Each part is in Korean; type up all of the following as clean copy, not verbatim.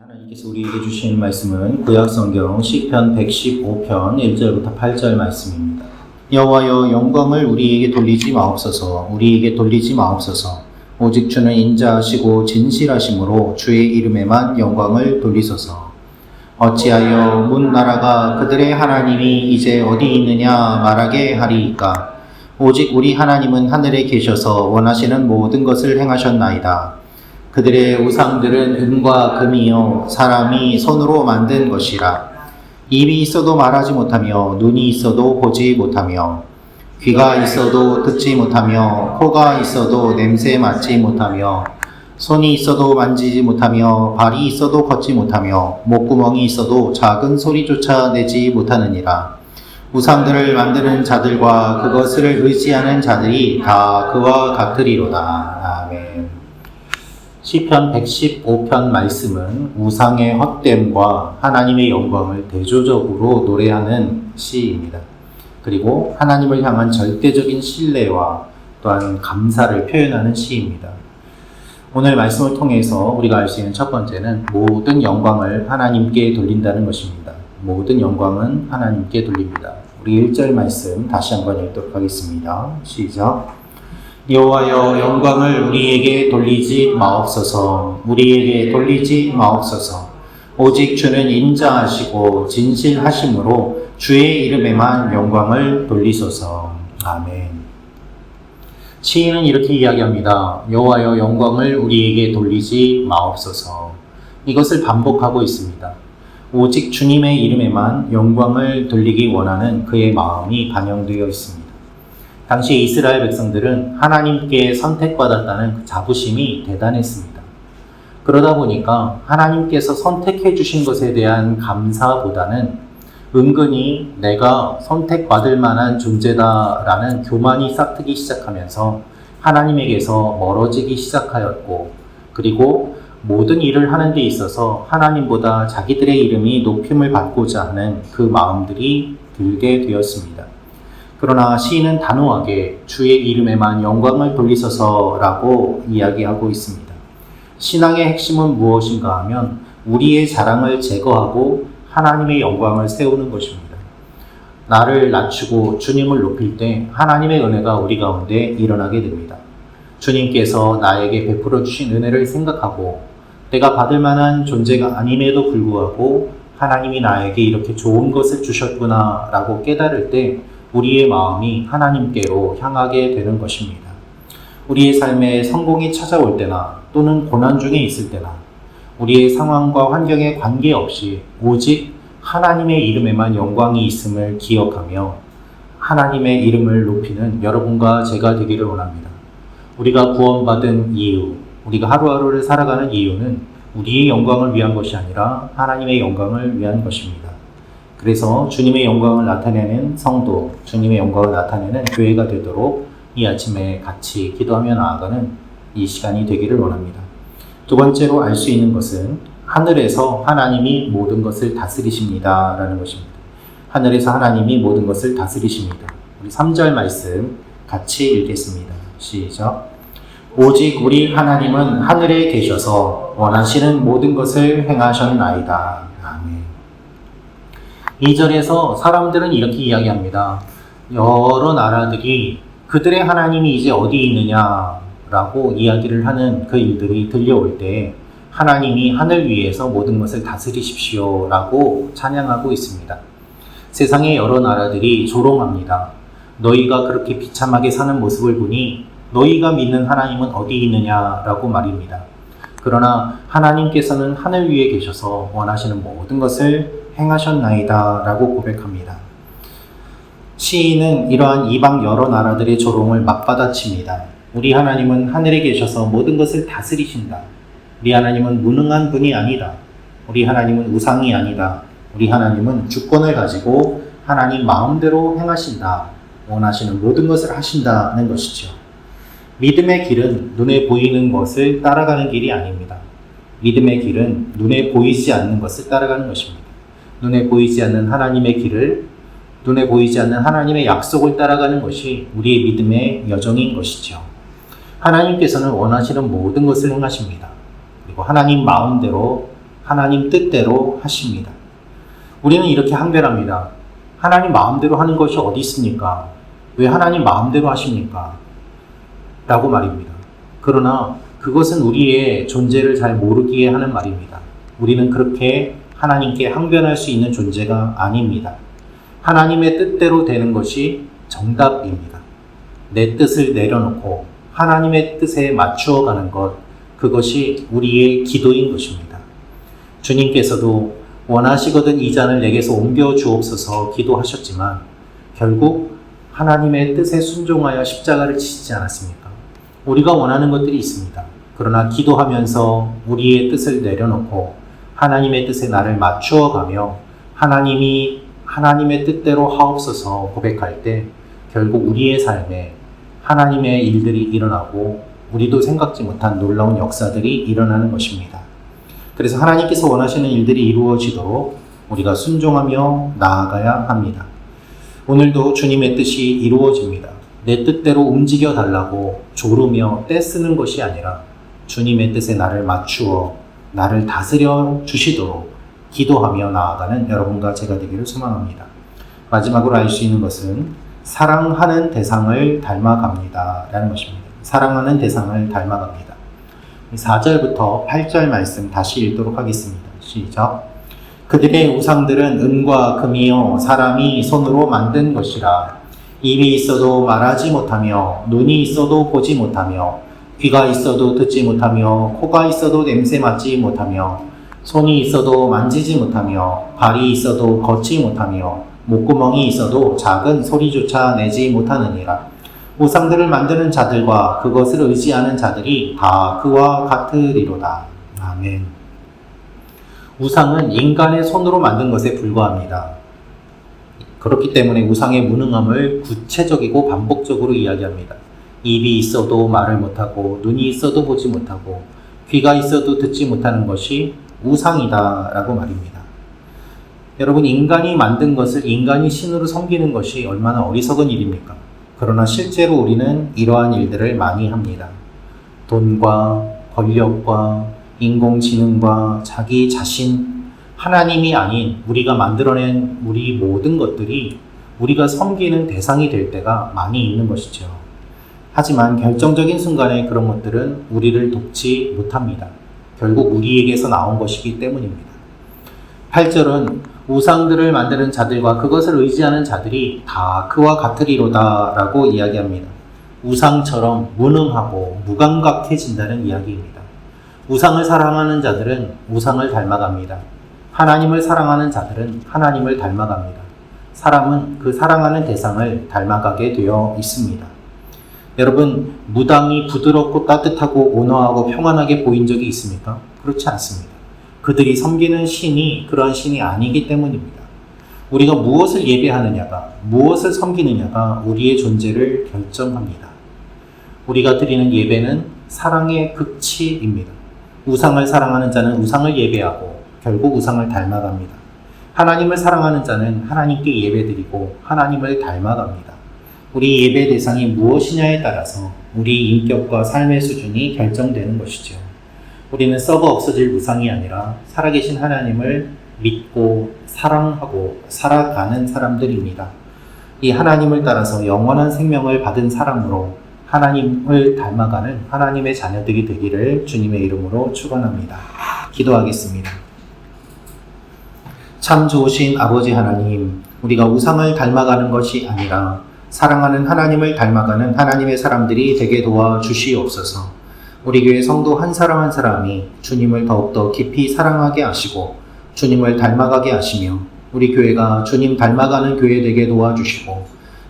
하나님께서 우리에게 주신 말씀은 구약성경 시편 115편 1절부터 8절 말씀입니다. 여호와여 영광을 우리에게 돌리지 마옵소서. 우리에게 돌리지 마옵소서. 오직 주는 인자하시고 진실하심으로 주의 이름에만 영광을 돌리소서. 어찌하여 문 나라가 그들의 하나님이 이제 어디 있느냐 말하게 하리이까. 오직 우리 하나님은 하늘에 계셔서 원하시는 모든 것을 행하셨나이다. 그들의 우상들은 은과 금이요 사람이 손으로 만든 것이라. 입이 있어도 말하지 못하며 눈이 있어도 보지 못하며 귀가 있어도 듣지 못하며 코가 있어도 냄새 맡지 못하며 손이 있어도 만지지 못하며 발이 있어도 걷지 못하며 목구멍이 있어도 작은 소리조차 내지 못하느니라. 우상들을 만드는 자들과 그것을 의지하는 자들이 다 그와 같으리로다. 아멘. 시편 115편 말씀은 우상의 헛됨과 하나님의 영광을 대조적으로 노래하는 시입니다. 그리고 하나님을 향한 절대적인 신뢰와 또한 감사를 표현하는 시입니다. 오늘 말씀을 통해서 우리가 알 수 있는 첫 번째는 모든 영광을 하나님께 돌린다는 것입니다. 모든 영광은 하나님께 돌립니다. 우리 1절 말씀 다시 한번 읽도록 하겠습니다. 시작. 여호와여 영광을 우리에게 돌리지 마옵소서. 우리에게 돌리지 마옵소서. 오직 주는 인자하시고 진실하심으로 주의 이름에만 영광을 돌리소서. 아멘. 시인은 이렇게 이야기합니다. 여호와여 영광을 우리에게 돌리지 마옵소서. 이것을 반복하고 있습니다. 오직 주님의 이름에만 영광을 돌리기 원하는 그의 마음이 반영되어 있습니다. 당시 이스라엘 백성들은 하나님께 선택받았다는 그 자부심이 대단했습니다. 그러다 보니까 하나님께서 선택해 주신 것에 대한 감사보다는 은근히 내가 선택받을 만한 존재다라는 교만이 싹트기 시작하면서 하나님에게서 멀어지기 시작하였고, 그리고 모든 일을 하는 데 있어서 하나님보다 자기들의 이름이 높임을 받고자 하는 그 마음들이 들게 되었습니다. 그러나 시인은 단호하게 주의 이름에만 영광을 돌리소서라고 이야기하고 있습니다. 신앙의 핵심은 무엇인가 하면 우리의 자랑을 제거하고 하나님의 영광을 세우는 것입니다. 나를 낮추고 주님을 높일 때 하나님의 은혜가 우리 가운데 일어나게 됩니다. 주님께서 나에게 베풀어 주신 은혜를 생각하고 내가 받을 만한 존재가 아님에도 불구하고 하나님이 나에게 이렇게 좋은 것을 주셨구나 라고 깨달을 때 우리의 마음이 하나님께로 향하게 되는 것입니다. 우리의 삶에 성공이 찾아올 때나 또는 고난 중에 있을 때나 우리의 상황과 환경에 관계없이 오직 하나님의 이름에만 영광이 있음을 기억하며 하나님의 이름을 높이는 여러분과 제가 되기를 원합니다. 우리가 구원받은 이유, 우리가 하루하루를 살아가는 이유는 우리의 영광을 위한 것이 아니라 하나님의 영광을 위한 것입니다. 그래서 주님의 영광을 나타내는 성도, 주님의 영광을 나타내는 교회가 되도록 이 아침에 같이 기도하며 나아가는 이 시간이 되기를 원합니다. 두 번째로 알 수 있는 것은 하늘에서 하나님이 모든 것을 다스리십니다 라는 것입니다. 하늘에서 하나님이 모든 것을 다스리십니다. 우리 3절 말씀 같이 읽겠습니다. 시작. 오직 우리 하나님은 하늘에 계셔서 원하시는 모든 것을 행하셨나이다. 아멘. 2절에서 사람들은 이렇게 이야기합니다. 여러 나라들이 그들의 하나님이 이제 어디 있느냐라고 이야기를 하는 그 일들이 들려올 때 하나님이 하늘 위에서 모든 것을 다스리십시오 라고 찬양하고 있습니다. 세상의 여러 나라들이 조롱합니다. 너희가 그렇게 비참하게 사는 모습을 보니 너희가 믿는 하나님은 어디 있느냐라고 말입니다. 그러나 하나님께서는 하늘 위에 계셔서 원하시는 모든 것을 행하셨나이다 라고 고백합니다. 시인은 이러한 이방 여러 나라들의 조롱을 맞받아칩니다. 우리 하나님은 하늘에 계셔서 모든 것을 다스리신다. 우리 하나님은 무능한 분이 아니다. 우리 하나님은 우상이 아니다. 우리 하나님은 주권을 가지고 하나님 마음대로 행하신다. 원하시는 모든 것을 하신다는 것이죠. 믿음의 길은 눈에 보이는 것을 따라가는 길이 아닙니다. 믿음의 길은 눈에 보이지 않는 것을 따라가는 것입니다. 눈에 보이지 않는 하나님의 길을, 눈에 보이지 않는 하나님의 약속을 따라가는 것이 우리의 믿음의 여정인 것이죠. 하나님께서는 원하시는 모든 것을 행하십니다. 그리고 하나님 마음대로 하나님 뜻대로 하십니다. 우리는 이렇게 항변합니다. 하나님 마음대로 하는 것이 어디 있습니까? 왜 하나님 마음대로 하십니까? 라고 말입니다. 그러나 그것은 우리의 존재를 잘 모르기에 하는 말입니다. 우리는 그렇게 하나님께 항변할 수 있는 존재가 아닙니다. 하나님의 뜻대로 되는 것이 정답입니다. 내 뜻을 내려놓고 하나님의 뜻에 맞추어 가는 것, 그것이 우리의 기도인 것입니다. 주님께서도 원하시거든 이 잔을 내게서 옮겨 주옵소서 기도하셨지만 결국 하나님의 뜻에 순종하여 십자가를 지시지 않았습니까? 우리가 원하는 것들이 있습니다. 그러나 기도하면서 우리의 뜻을 내려놓고 하나님의 뜻에 나를 맞추어 가며 하나님이 하나님의 뜻대로 하옵소서 고백할 때 결국 우리의 삶에 하나님의 일들이 일어나고 우리도 생각지 못한 놀라운 역사들이 일어나는 것입니다. 그래서 하나님께서 원하시는 일들이 이루어지도록 우리가 순종하며 나아가야 합니다. 오늘도 주님의 뜻이 이루어집니다. 내 뜻대로 움직여 달라고 조르며 떼쓰는 것이 아니라 주님의 뜻에 나를 맞추어 나를 다스려 주시도록 기도하며 나아가는 여러분과 제가 되기를 소망합니다. 마지막으로 알 수 있는 것은 사랑하는 대상을 닮아갑니다 라는 것입니다. 사랑하는 대상을 닮아갑니다. 4절부터 8절 말씀 다시 읽도록 하겠습니다. 시작. 그들의 우상들은 은과 금이요 사람이 손으로 만든 것이라. 입이 있어도 말하지 못하며 눈이 있어도 보지 못하며 귀가 있어도 듣지 못하며 코가 있어도 냄새 맡지 못하며 손이 있어도 만지지 못하며 발이 있어도 걷지 못하며 목구멍이 있어도 작은 소리조차 내지 못하느니라. 우상들을 만드는 자들과 그것을 의지하는 자들이 다 그와 같으리로다. 아멘. 우상은 인간의 손으로 만든 것에 불과합니다. 그렇기 때문에 우상의 무능함을 구체적이고 반복적으로 이야기합니다. 입이 있어도 말을 못하고 눈이 있어도 보지 못하고 귀가 있어도 듣지 못하는 것이 우상이다 라고 말입니다. 여러분, 인간이 만든 것을 인간이 신으로 섬기는 것이 얼마나 어리석은 일입니까? 그러나 실제로 우리는 이러한 일들을 많이 합니다. 돈과 권력과 인공지능과 자기 자신, 하나님이 아닌 우리가 만들어낸 우리 모든 것들이 우리가 섬기는 대상이 될 때가 많이 있는 것이죠. 하지만 결정적인 순간에 그런 것들은 우리를 돕지 못합니다. 결국 우리에게서 나온 것이기 때문입니다. 8절은 우상들을 만드는 자들과 그것을 의지하는 자들이 다 그와 같으리로다 라고 이야기합니다. 우상처럼 무능하고 무감각해진다는 이야기입니다. 우상을 사랑하는 자들은 우상을 닮아갑니다. 하나님을 사랑하는 자들은 하나님을 닮아갑니다. 사람은 그 사랑하는 대상을 닮아가게 되어 있습니다. 여러분, 무당이 부드럽고 따뜻하고 온화하고 평안하게 보인 적이 있습니까? 그렇지 않습니다. 그들이 섬기는 신이 그러한 신이 아니기 때문입니다. 우리가 무엇을 예배하느냐가, 무엇을 섬기느냐가 우리의 존재를 결정합니다. 우리가 드리는 예배는 사랑의 극치입니다. 우상을 사랑하는 자는 우상을 예배하고 결국 우상을 닮아갑니다. 하나님을 사랑하는 자는 하나님께 예배드리고 하나님을 닮아갑니다. 우리 예배 대상이 무엇이냐에 따라서 우리 인격과 삶의 수준이 결정되는 것이죠. 우리는 썩어 없어질 우상이 아니라 살아계신 하나님을 믿고 사랑하고 살아가는 사람들입니다. 이 하나님을 따라서 영원한 생명을 받은 사람으로 하나님을 닮아가는 하나님의 자녀들이 되기를 주님의 이름으로 축원합니다. 기도하겠습니다. 참 좋으신 아버지 하나님, 우리가 우상을 닮아가는 것이 아니라 사랑하는 하나님을 닮아가는 하나님의 사람들이 되게 도와주시옵소서. 우리 교회 성도 한 사람 한 사람이 주님을 더욱더 깊이 사랑하게 하시고 주님을 닮아가게 하시며 우리 교회가 주님 닮아가는 교회 되게 도와주시고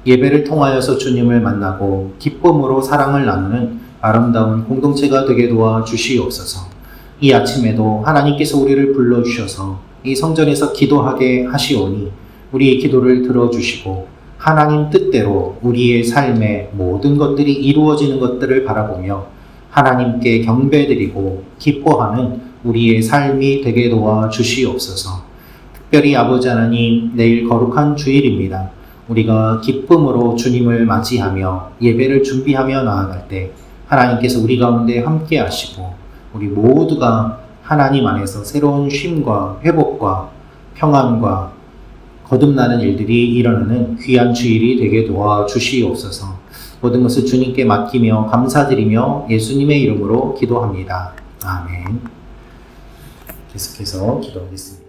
예배를 통하여서 주님을 만나고 기쁨으로 사랑을 나누는 아름다운 공동체가 되게 도와주시옵소서. 이 아침에도 하나님께서 우리를 불러주셔서 이 성전에서 기도하게 하시오니 우리의 기도를 들어주시고 하나님 뜻대로 우리의 삶의 모든 것들이 이루어지는 것들을 바라보며 하나님께 경배드리고 기뻐하는 우리의 삶이 되게 도와주시옵소서. 특별히 아버지 하나님, 내일 거룩한 주일입니다. 우리가 기쁨으로 주님을 맞이하며 예배를 준비하며 나아갈 때 하나님께서 우리 가운데 함께 하시고 우리 모두가 하나님 안에서 새로운 쉼과 회복과 평안과 거듭나는 일들이 일어나는 귀한 주일이 되게 도와주시옵소서. 모든 것을 주님께 맡기며 감사드리며 예수님의 이름으로 기도합니다. 아멘. 계속해서 기도하겠습니다.